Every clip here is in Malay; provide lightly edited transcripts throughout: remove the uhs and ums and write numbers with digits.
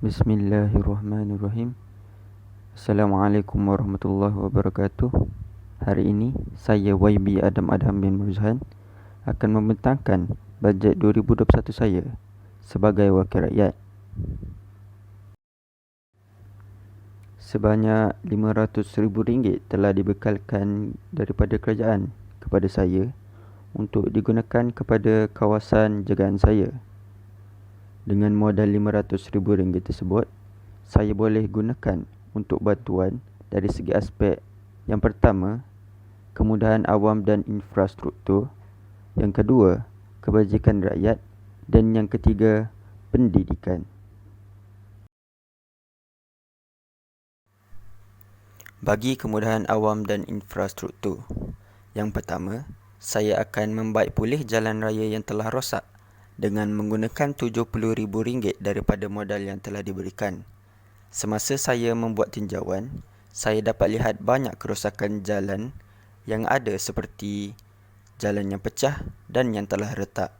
Bismillahirrahmanirrahim. Assalamualaikum warahmatullahi wabarakatuh. Hari ini saya YB Adam bin Murzahan akan membentangkan bajet 2021 saya sebagai wakil rakyat. Sebanyak RM500,000 telah dibekalkan daripada kerajaan kepada saya untuk digunakan kepada kawasan jagaan saya. Dengan modal RM500,000 tersebut, saya boleh gunakan untuk bantuan dari segi aspek yang pertama, kemudahan awam dan infrastruktur, yang kedua, kebajikan rakyat, dan yang ketiga, pendidikan. Bagi kemudahan awam dan infrastruktur, yang pertama, saya akan membaik pulih jalan raya yang telah rosak dengan menggunakan RM70,000 daripada modal yang telah diberikan. Semasa saya membuat tinjauan, saya dapat lihat banyak kerosakan jalan yang ada seperti jalan yang pecah dan yang telah retak.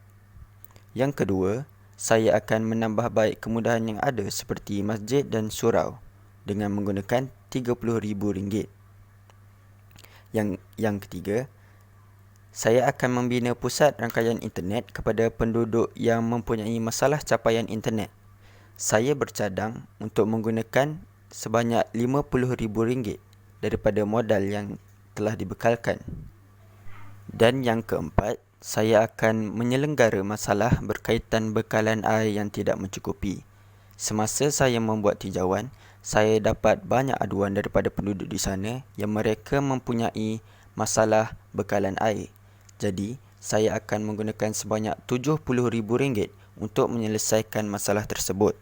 Yang kedua, saya akan menambah baik kemudahan yang ada seperti masjid dan surau dengan menggunakan RM30,000. Yang ketiga, saya akan membina pusat rangkaian internet kepada penduduk yang mempunyai masalah capaian internet. Saya bercadang untuk menggunakan sebanyak RM50,000 daripada modal yang telah dibekalkan. Dan yang keempat, saya akan menyelenggara masalah berkaitan bekalan air yang tidak mencukupi. Semasa saya membuat tinjauan, saya dapat banyak aduan daripada penduduk di sana yang mereka mempunyai masalah bekalan air. Jadi, saya akan menggunakan sebanyak RM70,000 untuk menyelesaikan masalah tersebut.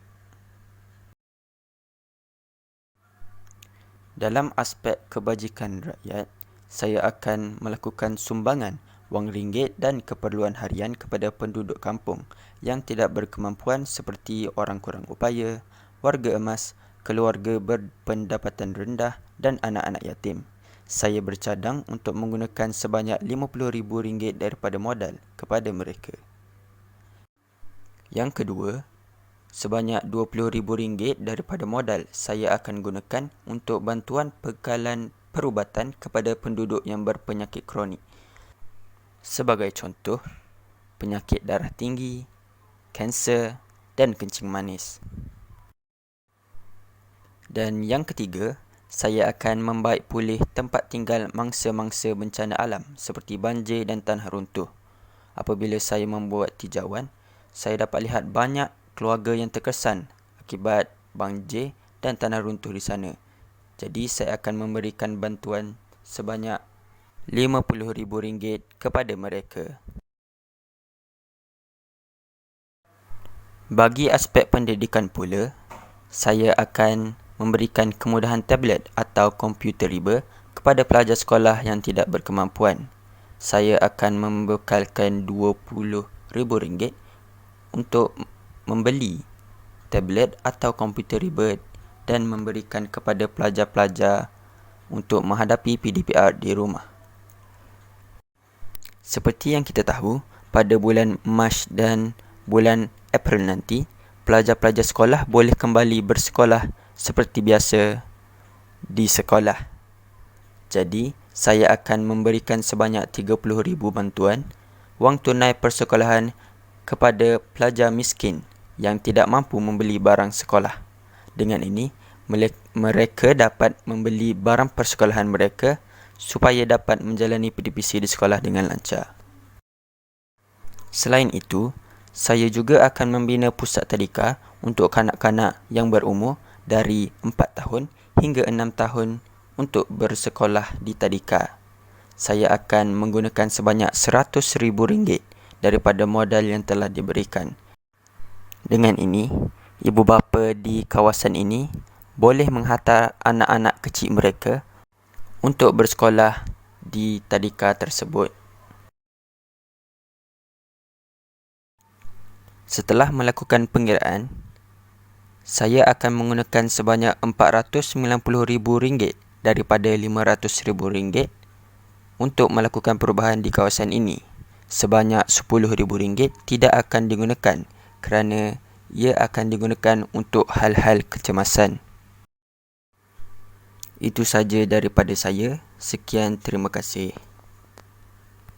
Dalam aspek kebajikan rakyat, saya akan melakukan sumbangan wang ringgit dan keperluan harian kepada penduduk kampung yang tidak berkemampuan seperti orang kurang upaya, warga emas, keluarga berpendapatan rendah dan anak-anak yatim. Saya bercadang untuk menggunakan sebanyak RM50,000 daripada modal kepada mereka. Yang kedua, sebanyak RM20,000 daripada modal saya akan gunakan untuk bantuan bekalan perubatan kepada penduduk yang berpenyakit kronik. Sebagai contoh, penyakit darah tinggi, kanser dan kencing manis. Dan yang ketiga, saya akan membaik pulih tempat tinggal mangsa-mangsa bencana alam seperti banjir dan tanah runtuh. Apabila saya membuat tinjauan, saya dapat lihat banyak keluarga yang terkesan akibat banjir dan tanah runtuh di sana. Jadi saya akan memberikan bantuan sebanyak RM50,000 kepada mereka. Bagi aspek pendidikan pula, saya akan memberikan kemudahan tablet atau komputer riba kepada pelajar sekolah yang tidak berkemampuan. Saya akan membekalkan RM20,000 untuk membeli tablet atau komputer riba dan memberikan kepada pelajar-pelajar untuk menghadapi PDPR di rumah. Seperti yang kita tahu, pada bulan Mac dan bulan April nanti, pelajar-pelajar sekolah boleh kembali bersekolah seperti biasa di sekolah. Jadi, saya akan memberikan sebanyak RM30,000 bantuan wang tunai persekolahan kepada pelajar miskin yang tidak mampu membeli barang sekolah. Dengan ini, mereka dapat membeli barang persekolahan mereka supaya dapat menjalani PDPC di sekolah dengan lancar. Selain itu, saya juga akan membina pusat tadika untuk kanak-kanak yang berumur dari 4 tahun hingga 6 tahun untuk bersekolah di tadika. Saya akan menggunakan sebanyak RM100,000 daripada modal yang telah diberikan. Dengan ini, ibu bapa di kawasan ini boleh menghantar anak-anak kecil mereka untuk bersekolah di tadika tersebut. Setelah melakukan pengiraan, saya akan menggunakan sebanyak RM490,000 daripada RM500,000 untuk melakukan perubahan di kawasan ini. Sebanyak RM10,000 tidak akan digunakan kerana ia akan digunakan untuk hal-hal kecemasan. Itu saja daripada saya. Sekian, terima kasih.